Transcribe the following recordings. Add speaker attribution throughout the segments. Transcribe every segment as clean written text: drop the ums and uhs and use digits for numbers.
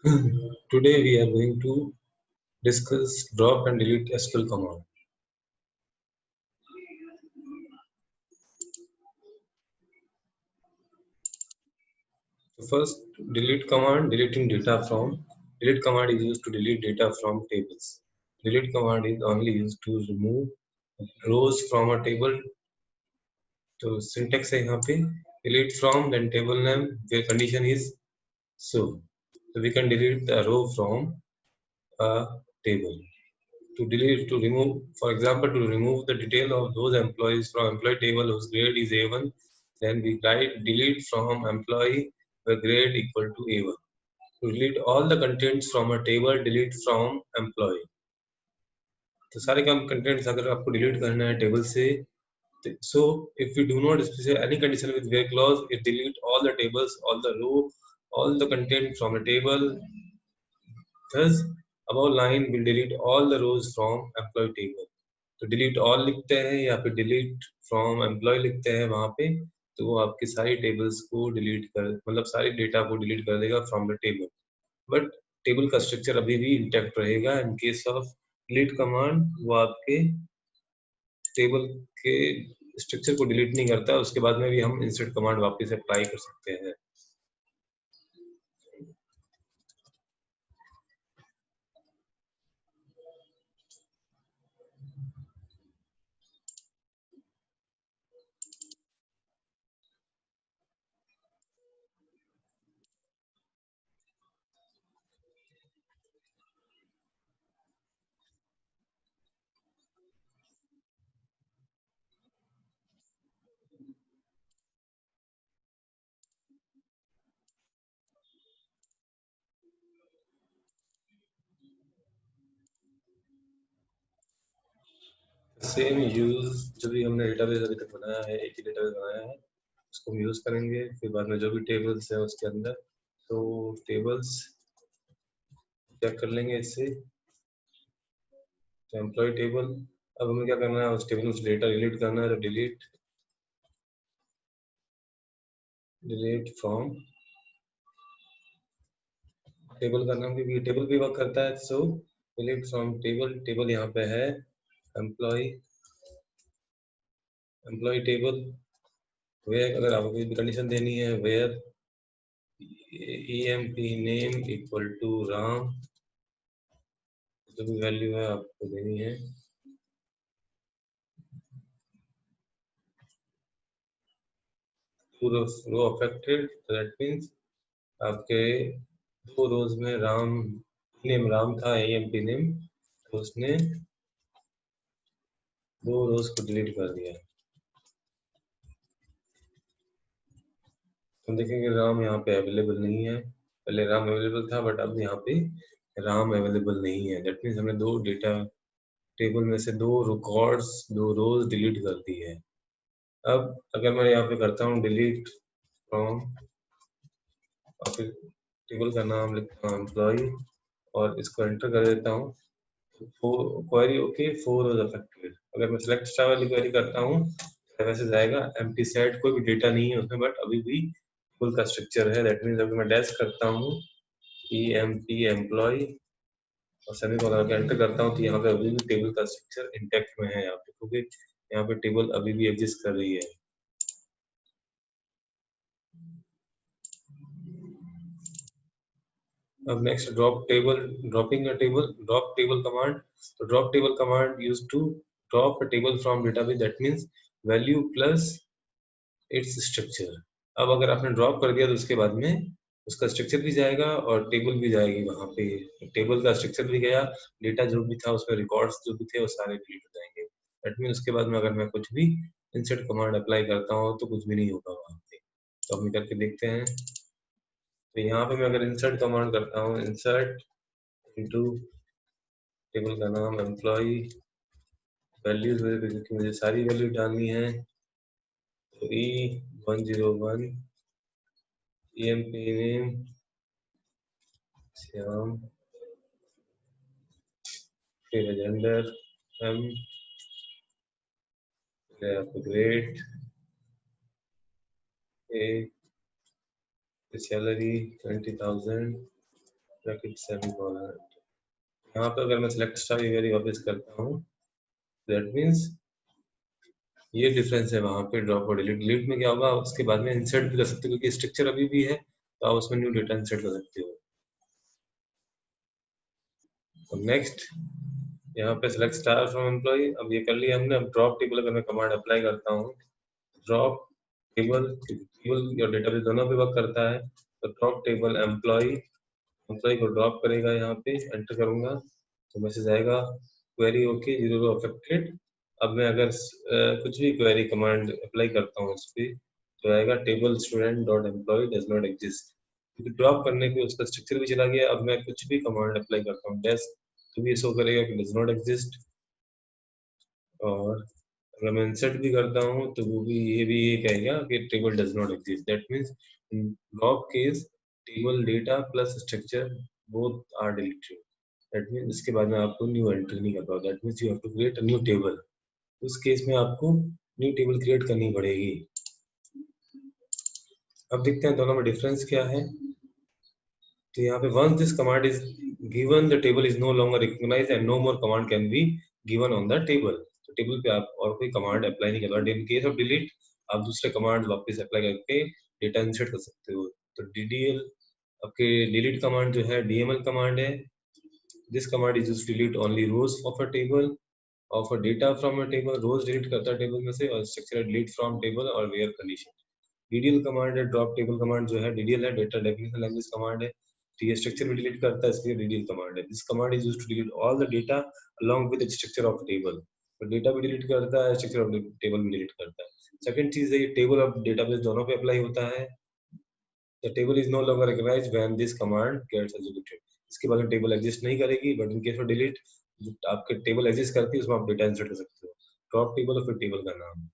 Speaker 1: Today we are going to discuss drop and delete SQL command. So first, delete command, deleting data from. Delete command is used to delete data from tables. Delete command is only used to remove rows from a table. So syntax है यहाँ पे delete from, then table name where condition is so. So we can delete the row from a table. To remove, for example, to remove the detail of those employees from employee table whose grade is A1, then we write delete from employee where grade equal to A1. To delete all the contents from a table, delete from employee. तो सारे काम contents अगर आपको delete करना है table से, so if we do not specify any condition with where clause, it delete all the tables, all the row, all the content from a table. Thus, above line will delete all the rows from employee table. तो delete all लिखते हैं या फिर delete from employ लिखते हैं वहां पे, तो वो आपकी सारी टेबल्स को डिलीट कर मतलब सारी डेटा को डिलीट कर देगा from the table. But table का स्ट्रक्चर अभी भी इंटैक्ट रहेगा. इन केस ऑफ डिलीट कमांड वो आपके टेबल के स्ट्रक्चर को डिलीट नहीं करता. उसके बाद में भी हम इंसर्ट कमांड वापस अप्लाई कर सकते हैं. सेम यूज जो भी हमने डेटाबेस अभी तक बनाया है, एक ही डेटाबेस बनाया है, उसको हम यूज करेंगे. फिर बाद में जो भी टेबल्स है उसके अंदर, तो टेबल्स चेक कर लेंगे इससे. तो एम्प्लॉय टेबल, अब हमें क्या करना है, उस टेबल में डेटा डिलीट करना है. तो डिलीट फ्रॉम टेबल का नाम, क्योंकि टेबल भी वर्क करता है. सो डिलीट फ्रॉम टेबल. टेबल यहाँ पे है एम्प्लॉय टेबल. वेयर, अगर आपको कोई भी कंडीशन देनी है, where emp name equal to Ram, जो भी वैल्यू है आपको देनी है. रो अफेक्टेड, दैट मीन्स आपके दो रोज में राम नेम राम था, emp नेम, तो उसने दो रोज को डिलीट कर दिया. हम देखेंगे राम यहाँ पे अवेलेबल नहीं है. पहले राम अवेलेबल था, बट अब यहाँ पे राम अवेलेबल नहीं है. दैट मीन्स हमने दो डेटा टेबल में से दो रिकॉर्ड्स, दो रोज डिलीट कर दी है. अब अगर मैं यहाँ पे करता हूँ डिलीट फ्रॉम, और फिर टेबल का नाम लिखता हूँ एम्प्लॉय और इसको एंटर कर देता हूँ, क्वेरी ओके, 4 रोज अफेक्टेड. अगर मैं सिलेक्ट स्टार वाली क्वेरी करता हूँ तो वैसे जाएगा एम्प्टी सेट, कोई भी डेटा नहीं है उसमें, बट अभी भी टेबल का स्ट्रक्चर है. दैट मीन्स अगर मैं डैश करता हूँ emp एम्प्लॉय और सेमीकोलन एंटर करता हूँ, तो यहाँ पे अभी भी टेबल का स्ट्रक्चर इंटैक्ट में है यहाँ पे, क्योंकि यहाँ पे टेबल अभी भी एग्जिस्ट कर रही है. अब next dropping a table, drop table command. तो drop table command use to drop a table from database. That means value plus its structure. अब अगर आपने ड्रॉप कर दिया तो उसके बाद में उसका स्ट्रक्चर भी जाएगा और टेबल भी जाएगी. वहां पे टेबल का स्ट्रक्चर भी गया, डेटा जो भी था उसमें रिकॉर्ड्स जो भी थे वो सारे डिलीट हो जाएंगे. दैट मीन उसके बाद में अगर मैं कुछ भी इंसर्ट कमांड अप्लाई करता हूँ तो कुछ भी नहीं होगा वहां पे. तो हम करके देखते हैं. तो यहाँ पे मैं अगर इंसर्ट कमांड करता हूँ, इंसर्ट इनटू टेबल का नाम एम्प्लॉय, वैल्यूज मुझे सारी वैल्यू डालनी है. तो E101 emp नेम श्याम, फिर जेंडर एम, फिर आपको grade A, salary 20,000, bracket semicolon. यहाँ पे अगर मैं सिलेक्ट स्टार वेरी वापस करता हूँ, दैट मीन्स ये डिफरेंस है वहाँ पे ड्रॉप और डिलीट। डिलीट में क्या होगा, उसके बाद में इंसर्ट भी कर सकते हो क्योंकि स्ट्रक्चर अभी भी है, तो आप उसमें न्यू डेटा इंसर्ट कर सकते हो। तो नेक्स्ट यहाँ पे सिलेक्ट स्टार फ्रॉम एम्प्लॉय, अब ये कर लिया हमने। अब ड्रॉप टेबल अगर मैं कमांड अप्लाई करता हूँ, ड्रॉप टेबल, टेबल और डेटाबेस दोनों पे वर्क करता है। तो ड्रॉप टेबल एम्प्लॉय, एम्प्लॉय को ड्रॉप करेगा, यहाँ पे एंटर करूंगा तो मैसेज आएगा query okay, zero row affected. अब मैं अगर कुछ भी क्वेरी कमांड अप्लाई करता हूँ इस पे, तो आएगा table student dot employ does not exist, क्योंकि ड्रॉप करने पे उसका स्ट्रक्चर भी चला गया। अब मैं कुछ भी कमांड अप्लाई करता हूँ डेस्क, तो भी शो करेगा कि डज नॉट एग्जिस्ट। और अगर मैं इंसर्ट भी करता हूँ तो वो भी ये कहेगा कि table does not exist. That means in drop case table data plus structure both are deleted. That means इसके बाद में आपको न्यू एंट्री नहीं कर पाओ। That means you have to create a new table. उस केस में आपको न्यू टेबल क्रिएट करनी पड़ेगी। अब देखते हैं दोनों में डिफरेंस क्या है। तो यहाँ पे once this command is given, the table is no longer recognized and no more command can be given on the table. तो टेबल पे आप और कोई कमांड अप्लाई नहीं कर रहा। इन केस ऑफ डिलीट आप दूसरे कमांड वापस अप्लाई करके डेटा इंसर्ट कर सकते हो। तो डीडीएल आपके डिलीट कमांड जो है डीएमएल कमांड है। This command is used to delete only rows of a table, of a data from a table. Rows delete करता है टेबल में से, और स्ट्रक्चर डिलीट फ्रॉम टेबल और वेयर कंडीशन। डीडीएल कमांड है, ड्रॉप टेबल कमांड जो है DDL है, डेटा डेफिनेशन लैंग्वेज कमांड है। तो ये स्ट्रक्चर भी डिलीट करता है, इसलिए डीडीएल कमांड है। This command is used to delete all the data along with the structure of table. तो डेटा भी डिलीट करता है, स्ट्रक्चर ऑफ टेबल भी डिलीट करता है। सेकंड चीज है, ये टेबल और डेटाबेस दोनों पे अप्लाई होता है। The table is no longer recognised when this command gets executed. इसके बाद में टेबल एग्जिस्ट नहीं करेगी, but in case of delete आपके टेबल एग्जिस्ट करती है, उसमें आप डेटा इंसर्ट कर सकते हो। ड्रॉप टेबल और फिर टेबल का नाम।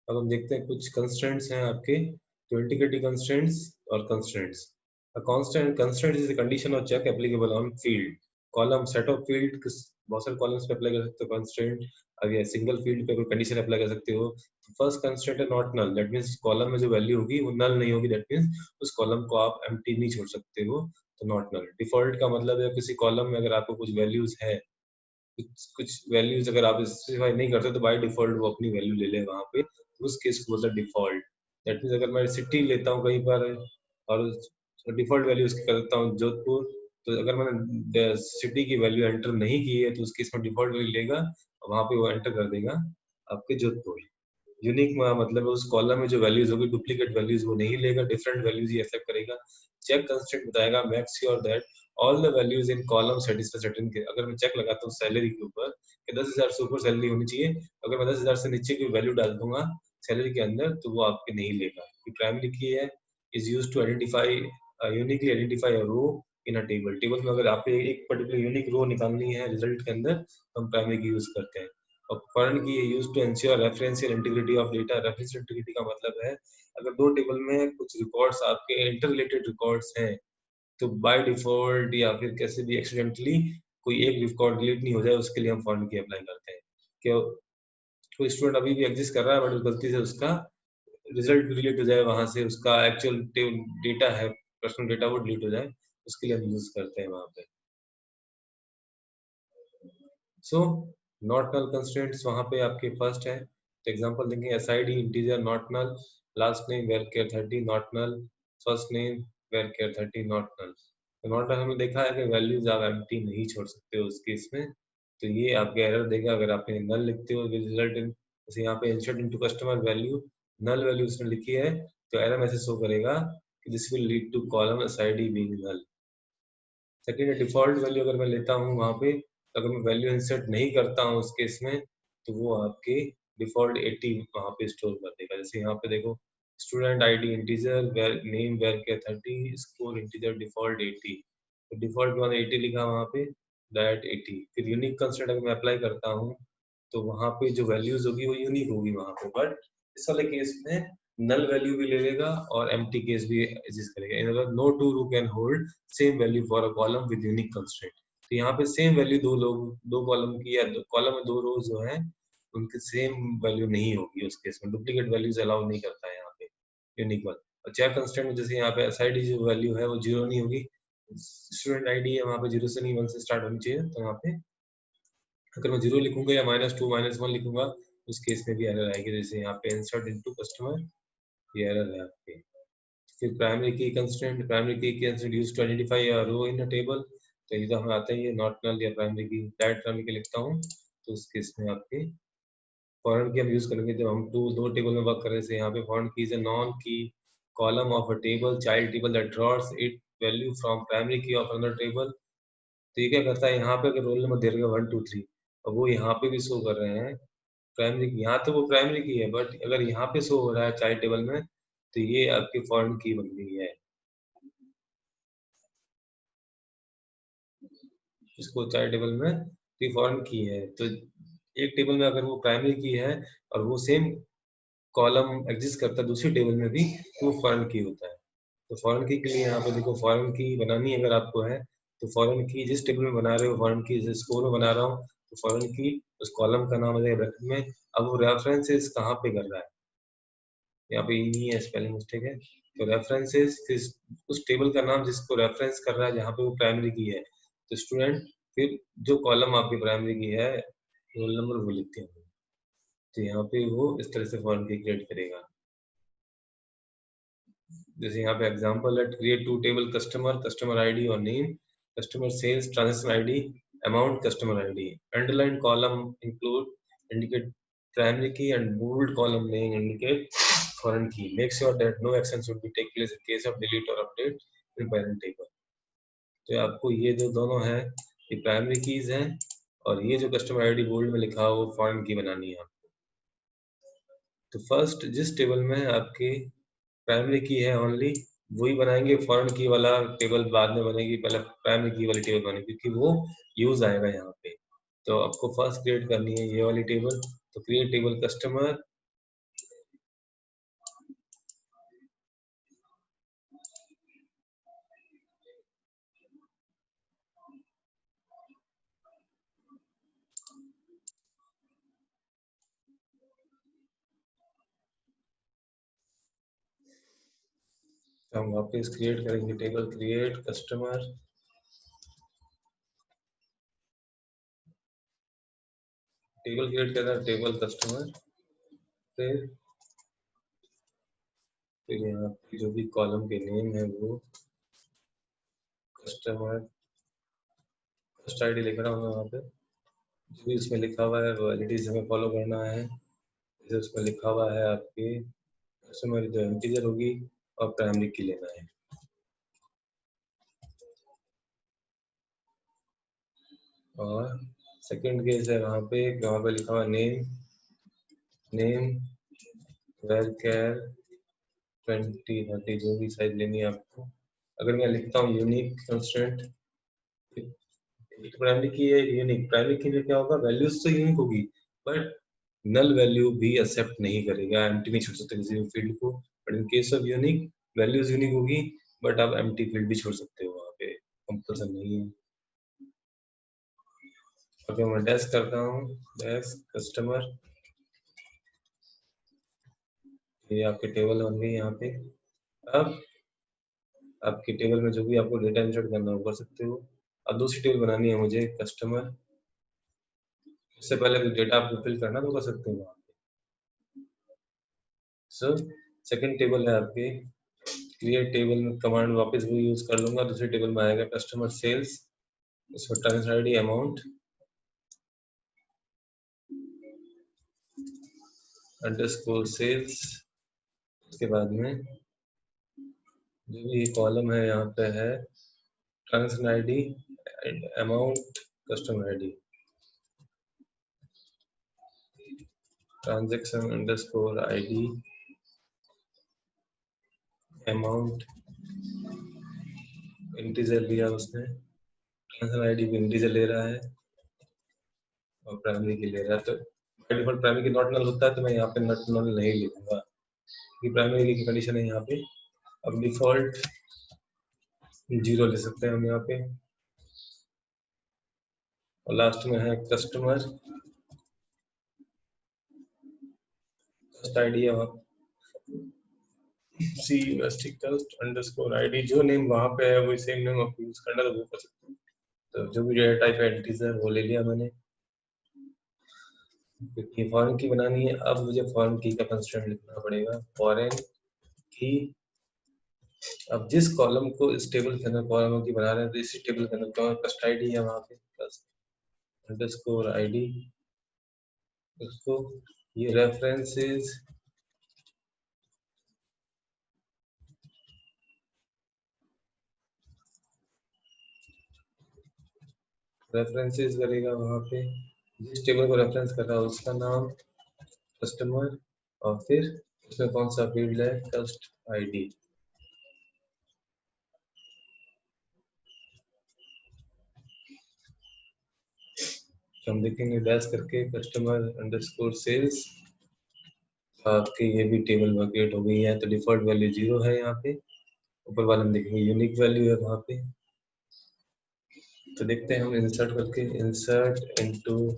Speaker 1: अब हम देखते हैं कुछ कंस्ट्रेंट्स हैं आपके, तो इंटीग्रिटी कंस्ट्रेंट्स और constraints. A constant constraint is a condition or check applicable on field column set of field। बहुत सारे कॉलम्स पे अप्लाई कर सकते हो कंस्ट्रेंट। अब ये सिंगल फील्ड पे कोई कंडीशन अप्लाई कर सकते हो। फर्स्ट कंस्ट्रेंट है not null, that means column में जो वैल्यू होगी वो नल नहीं होगी। दैट मींस उस कॉलम को आप एम्प्टी नहीं छोड़ सकते हो, तो नॉट नल। डिफॉल्ट का मतलब है किसी कॉलम में अगर आपको कुछ वैल्यूज है, कुछ वैल्यूज अगर आप स्पेसिफाई नहीं करते तो बाय डिफॉल्ट वो अपनी वैल्यू ले ले वहां पे, तो उस केस को बोलता है डिफॉल्ट। दैट मींस अगर मैं सिटी लेता हूँ कहीं पर और डिफॉल्ट वैल्यू उसकी करता हूँ जोधपुर, तो अगर मैंने सिटी की वैल्यू एंटर नहीं की है तो उस केस में डिफॉल्ट वैल्यू लेगा और वहां पे वो एंटर कर देगा आपके जोधपुर। यूनिक मतलब उस कॉलम में जो वैल्यूज होगी डुप्लीकेट वैल्यूज वो नहीं लेगा, डिफरेंट वैल्यूज ही एक्सेप्ट करेगा। चेक कंस्ट्रक्ट बताएगा make sure that all the values in column satisfy certain के। अगर मैं चेक लगाता हूँ सैलरी के ऊपर कि 10,000 से ऊपर सैलरी होनी चाहिए, अगर मैं 10,000 से नीचे की वैल्यू डाल दूंगा सैलरी के अंदर तो वो आपके नहीं लेगा। प्राइमरी की है is use to identify uniquely identify a row in a table. Table में अगर आप एक पर्टिकुलर यूनिक रो निकालनी है रिजल्ट के अंदर, तो हम प्राइमरी की यूज करते हैं। और फॉरेन की है use to ensure referential integrity of data. Referential integrity का मतलब है अगर दो टेबल में कुछ रिकॉर्ड्स आपके इंटर रिलेटेड रिकॉर्ड्स हैं, तो बाय डिफॉल्ट या फिर कैसे भी एक्सीडेंटली कोई एक रिकॉर्ड डिलीट नहीं हो जाए, उसके लिए हम फॉरेन की अप्लाई करते हैं। कि कोई स्टूडेंट अभी भी एग्जिस्ट कर रहा है बट गलती से उसका रिजल्ट डिलीट हो जाए, वहां से उसका एक्चुअल डेटा है, पर्सनल डेटा वो डिलीट हो जाए, उसके लिए हम यूज करते हैं वहां पे। सो नॉट नल कंस्ट्रेंट्स वहां पे आपके फर्स्ट है, तो एग्जांपल देंगे SID integer not null, last name varchar 30 not null, first name varchar 30 not null. तो नॉट नल हमने देखा है कि वैल्यूज आप एम्प्टी नहीं छोड़ सकते हो उस केस में, तो ये आपके एरर देगा अगर आपने नल लिखते हो रिजल्ट इन, जैसे यहाँ पे insert into customer value null value उसने लिखी है, तो एरर मैसेज शो करेगा कि this will lead to column SID being null. Second default value अगर मैं लेता हूँ वहां पे, अगर मैं वैल्यू इंसर्ट नहीं करता हूँ उस केस में, तो वो आपके डिफॉल्ट 80 वहां पे स्टोर कर देगा। जैसे यहाँ पे देखो स्टूडेंट आईडी इंटीजर, नेम वेर के 30, स्कोर इंटीजर, डिफॉल्ट 80। तो डिफॉल्ट मैंने 80 लिखा वहां पे, दैट 80। फिर यूनिक कंस्ट्रेंट अगर मैं अप्लाई करता हूँ तो वहां पे जो वैल्यूज होगी वो यूनिक होगी वहां पे, बट इस वाले केस में नल वैल्यू भी ले लेगा और एम्प्टी केस भी एग्जिस्ट करेगा। In other no two row can hold same value for a column with unique constraint. तो यहाँ पे सेम वैल्यू दो लोग दो कॉलम की या कॉलम में दो रो जो है उनकी सेम वैल्यू नहीं होगी, उस केस में डुप्लीकेट वैल्यूज अलाउ नहीं करता है यहाँ पे यूनिक वन। चेक कंस्टेंट जैसे यहाँ पे एसआईडी जो वैल्यू है वो 0 नहीं होगी, स्टूडेंट आईडी है वहाँ पे 0 से नहीं 1 से स्टार्ट होनी चाहिए, तो यहाँ पे अगर मैं 0 लिखूंगा या -2 -1 लिखूंगा उस केस में भी एरर आएगी। जैसे यहाँ पे इंसर्ट इनटू कस्टमर, ये एरर है आपके। फिर primary key constant, primary key constant use to identify a row in a table, तो ये तो हमें आता ही है, नॉट नल या प्राइमरी की, डायरेक्ट प्राइमरी की लिखता हूँ तो उस केस में आपके फॉरेन की हम यूज करेंगे जब हम दो टेबल में वर्क कर रहे थे। यहाँ पे foreign key is a non key column of a table, child table that draws its value from primary key of another table. तो ये क्या करता है, यहाँ पे अगर रोल नंबर दे रहे हैं 1 2 3 और वो यहाँ पे भी शो कर रहे हैं प्राइमरी की, यहाँ तो वो प्राइमरी की है बट अगर यहाँ पे शो हो रहा है चाइल्ड टेबल में तो ये आपकी फॉरेन की बन गई है, इसको चाइल्ड टेबल में भी फॉरेन की है। तो एक टेबल में अगर वो प्राइमरी की है और वो सेम कॉलम एग्जिस्ट करता है दूसरी टेबल में भी तो वो फॉरेन की होता है। तो फॉरेन की के लिए यहाँ पे देखो, फॉरेन की बनानी अगर आपको है तो फॉरेन की जिस टेबल में बना रहे हो, फॉरेन की जिस स्कोर में बना रहा हूँ तो फॉरेन की उस कॉलम का नाम है ब्रैकेट में। अब वो रेफरेंसेस कहाँ पे कर रहा है, यहाँ पे नहीं है, स्पेलिंग मिस्टेक है। तो रेफरेंसेस उस टेबल का नाम जिसको रेफरेंस कर रहा है जहाँ पे वो प्राइमरी की है, तो स्टूडेंट फिर जो कॉलम आपकी प्राइमरी की है रोल नंबर वो लिखते हैं, तो यहाँ पे वो इस तरह से फॉरेन की क्रिएट करेगा। जैसे यहाँ पे एग्जांपल है, create two table customer, customer ID और name, customer sales transaction ID, amount customer ID, underline column include indicate primary key and bold column name indicate foreign key, make sure that no action should be take place in case of delete और update in parent table. तो आपको ये जो दोनों है ये primary keys हैं और ये जो कस्टमर आईडी बोल्ड में लिखा हो वो फॉरेन की बनानी है आपको। तो फर्स्ट जिस टेबल में आपकी प्राइमरी की है ओनली वही बनाएंगे, फॉरेन की वाला टेबल बाद में बनेगी, पहले प्राइमरी की वाली टेबल बनेगी क्योंकि वो यूज आएगा यहाँ पे। तो आपको फर्स्ट क्रिएट करनी है ये वाली टेबल, तो क्रिएट टेबल कस्टमर, तो हम वापस क्रिएट करेंगे table, create customer, table create करना है, टेबल कस्टमर, फिर यहाँ पे जो भी कॉलम के नेम है वो कस्टमर, फर्स्ट आईडी लिख रहा हूँ वहाँ पे, जो भी उसमें लिखा हुआ है वो एलिटीज हमें फॉलो करना है। जैसे उसमें लिखा हुआ है आपके कस्टमर जो इंटीजर होगी और प्राइमरी की लेना है। और सेकंड केस है वहाँ पे लिखा हुआ नेम, नेम वेर कैर 20 30 जो भी साइज लेनी है आपको। अगर मैं लिखता हूँ यूनिक कंस्टेंट, प्राइमरी की है यूनिक, प्राइमरी की में क्या होगा, वैल्यूज तो यूनिक होगी बट नल वैल्यू भी एक्सेप्ट नहीं करेगा, एम्प्टी नहीं छोड़ सकते किसी भी फील्ड को। But in case of unique values unique होगी बट आप एम्प्टी फील्ड भी छोड़ सकते हो, वहाँ पे कंपल्सन नहीं है। अगर मैं डैश करता हूँ, डैश कस्टमर, ये आपके टेबल बन गई यहाँ पे। अब आपके टेबल में जो भी आपको डेटा इंसर्ट करना हो कर सकते हो। अब दूसरी टेबल बनानी है मुझे कस्टमर, इससे पहले तो डेटा आपको फिल करना तो कर सकते हो वहाँ पे। सो सेकंड टेबल है आपके, क्रिएट टेबल में कमांड वापस वो यूज कर लूंगा, दूसरे टेबल में आएगा कस्टमर सेल्स, इसमें transfer ID amount underscore sales, उसके बाद में जो भी कॉलम है यहाँ पे है transaction ID amount customer ID, transaction underscore ID amount, integer लिया उसने, ट्रांजैक्शन आईडी भी इंटीजर ले रहा है और प्राइमरी की ले रहा है। तो बाय डिफॉल्ट प्राइमरी की नॉट नल होता है तो मैं यहाँ पे नॉट नल नहीं लिखूंगा कि प्राइमरी की कंडीशन है यहाँ पे। अब डिफॉल्ट 0 ले सकते हैं हम यहाँ पे, और लास्ट में है कस्टमर, फर्स्ट आईडी है वहाँ सी यूनिवर्सिटी कस्ट अंडरस्कोर आईडी, जो नेम वहाँ पे है वही सेम नेम आप यूज करना तो वो कर सकते हैं। तो जो भी डेटा टाइप एंटिटीज है वो ले लिया मैंने, क्योंकि फॉरेन की बनानी है। अब मुझे फॉरेन की का कंस्ट्रेंट लिखना पड़ेगा, फॉरेन की। अब जिस कॉलम को इस टेबल के अंदर कॉलम की बना रहे हैं तो इसी टेबल के अंदर कस्ट आईडी है वहाँ पे, कस्ट अंडरस्कोर आईडी, उसको ये रेफरेंसेस करेगा वहाँ पे, जिस टेबल को रेफरेंस कर रहा है उसका नाम, कस्टमर, और फिर उसमें कौन सा फील्ड है, कस्ट आईडी। हम देखेंगे डैश करके कस्टमर अंडरस्कोर सेल्स, आपकी ये भी टेबल में क्रिएट हो गई है। तो डिफॉल्ट वैल्यू 0 है यहाँ पे, ऊपर वाले में देखेंगे यूनिक वैल्यू है वहाँ पे। तो देखते हैं हम इंसर्ट करके, इंसर्ट इनटू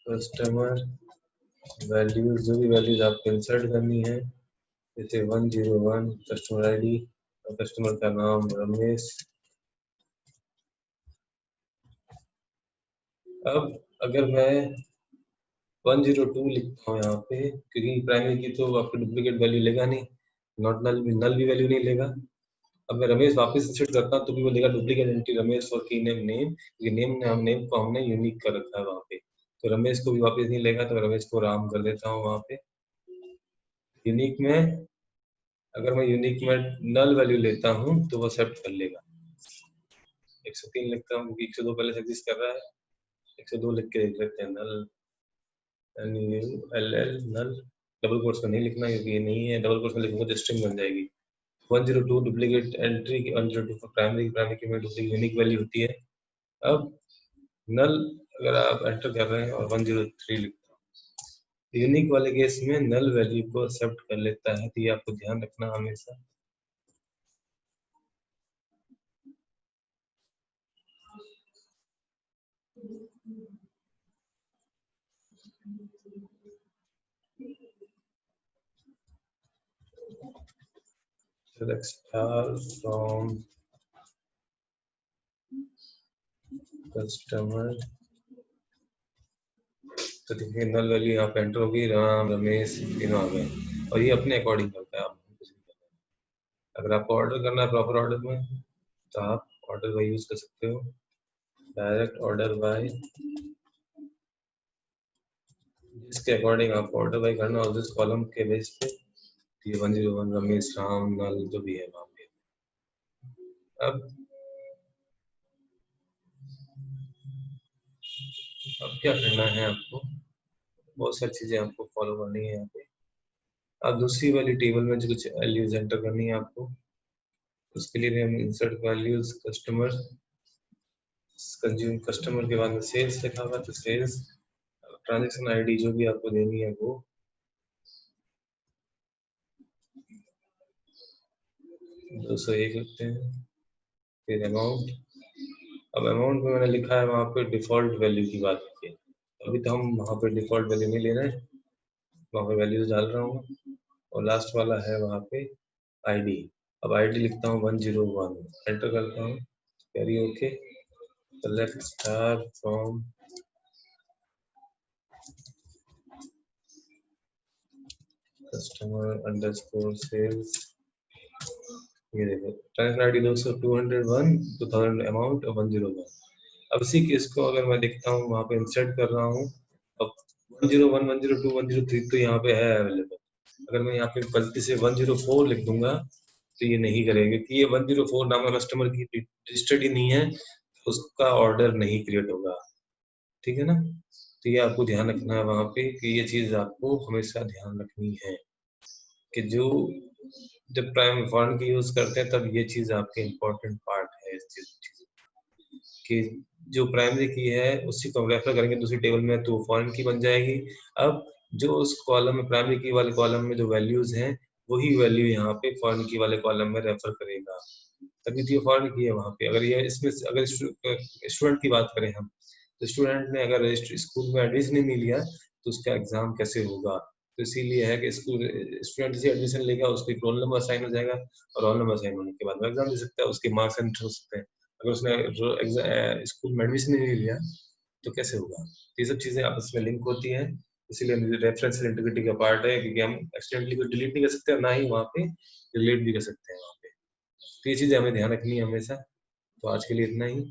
Speaker 1: कस्टमर वैल्यूज, जो भी वैल्यूज आपको इंसर्ट करनी है, जैसे 101 कस्टमर आईडी और कस्टमर का नाम रमेश। अब अगर मैं 102 लिखता हूँ यहाँ पे, क्योंकि प्राइमरी की तो आपको डुप्लीकेट वैल्यू लेगा नहीं, नॉट नल भी वैल्यू नहीं लेगा। अब मैं रमेश वापस इंसर्ट करता हूँ तो भी वो लेगा डुप्लीकेट एंटिटी रमेश और की नेम नेम, क्योंकि नेम को हमने यूनिक कर रखा है वहाँ पे, तो रमेश को भी वापस नहीं लेगा, तो रमेश को राम कर देता हूँ वहाँ पे। यूनिक में अगर मैं यूनिक में नल वैल्यू लेता हूँ तो वो एक्सेप्ट कर लेगा। 103 लिखता हूँ क्योंकि 102 पहले से एग्जिस्ट कर रहा है, 102 लिख के देख लेते हैं, नल NULL नल, डबल कोट्स में नहीं लिखना क्योंकि ये नहीं है, डबल कोट्स में लिखूंगा तो स्ट्रिंग बन जाएगी। 102 डुप्लीकेट एंट्री, 102 फॉर प्राइमरी की में डुप्लीकेट यूनिक वैल्यू होती है। अब नल अगर आप एंटर कर रहे हैं और 103 लिखता हूँ, यूनिक वाले केस में नल वैल्यू को एक्सेप्ट कर लेता है, तो ये आपको ध्यान रखना हमेशा। Select star from customer, तो देखिए नल वैल्यू यहाँ पे एंटर होगी, राम रमेश तीनों आ गए, और ये अपने अकॉर्डिंग करता है, आप कुछ नहीं करना है। अगर आपको ऑर्डर करना है प्रॉपर ऑर्डर में तो आप ऑर्डर बाय यूज कर सकते हो, डायरेक्ट ऑर्डर बाय, जिसके अकॉर्डिंग आपको ऑर्डर बाय करना और जिस कॉलम के बेस पे, ये 101 रमेश राम नल जो भी है वहाँ पे। अब क्या करना है आपको, बहुत सारी चीजें आपको फॉलो करनी है यहाँ पे। अब दूसरी वाली टेबल में जो कुछ वैल्यूज एंटर करनी है आपको, उसके लिए भी हम insert values customer, consume customer के बाद में सेल्स लिखा हुआ, तो सेल्स ट्रांजैक्शन आईडी जो भी आपको देनी है वो 201 लिखते हैं, फिर अमाउंट। अब अमाउंट में मैंने लिखा है वहाँ पे डिफॉल्ट वैल्यू की बात की, अभी तो हम वहाँ पे डिफॉल्ट वैल्यू नहीं ले रहे हैं, वहाँ पे वैल्यूज डाल रहा हूँ, और लास्ट वाला है वहाँ पे आईडी। अब आईडी लिखता हूँ 101, एंटर करता हूँ, query okay, select star from customer underscore sales, ये देखो ट्रांजैक्शन आईडी 201 2000 अमाउंट 101। अब इसी केस को अगर मैं देखता हूँ वहाँ पे इंसर्ट कर रहा हूँ, अब 101 102 103 तो यहाँ पे है अवेलेबल, अगर मैं यहाँ पे गलती से 104 लिख दूंगा तो ये नहीं करेगा, क्योंकि ये 104 नाम का कस्टमर की रजिस्टर्ड ही नहीं है, उसका ऑर्डर नहीं क्रिएट होगा, ठीक है ना। तो ये आपको ध्यान रखना है वहाँ पे, कि ये चीज आपको हमेशा ध्यान रखनी है कि जो जब प्राइम फॉरेन की यूज करते हैं तब ये चीज आपके इम्पोर्टेंट पार्ट है इस चीज कि जो प्राइमरी की है उसी को रेफर करेंगे दूसरी टेबल में तो फॉरेन की बन जाएगी। अब जो उस कॉलम में प्राइमरी की वाले कॉलम में जो वैल्यूज हैं वही वैल्यू यहाँ पे फॉरेन की वाले कॉलम में रेफर करेगा, तभी तो ये फॉरेन की है वहाँ पे। अगर ये इसमें अगर स्टूडेंट की बात करें हम, तो स्टूडेंट ने अगर स्कूल में एडमिशन नहीं लिया तो उसका एग्जाम कैसे होगा, तो इसीलिए है कि स्कूल स्टूडेंट जैसे एडमिशन लेगा उसको एक रोल नंबर असाइन हो जाएगा, और रोल नंबर असाइन होने के बाद वो एग्जाम दे सकता है, उसके मार्क्स एंटर हो सकते हैं। अगर उसने स्कूल में एडमिशन ही नहीं लिया तो कैसे होगा? ये सब चीजें आपस में लिंक होती हैं, इसीलिए रेफरेंस इंटीग्रिटी का पार्ट है, क्योंकि हम एक्सीडेंटली कुछ डिलीट नहीं कर सकते और ना ही वहाँ पे डिलीट भी कर सकते हैं वहाँ पे। तो ये चीजें हमें ध्यान रखनी है हमेशा। तो आज के लिए इतना ही।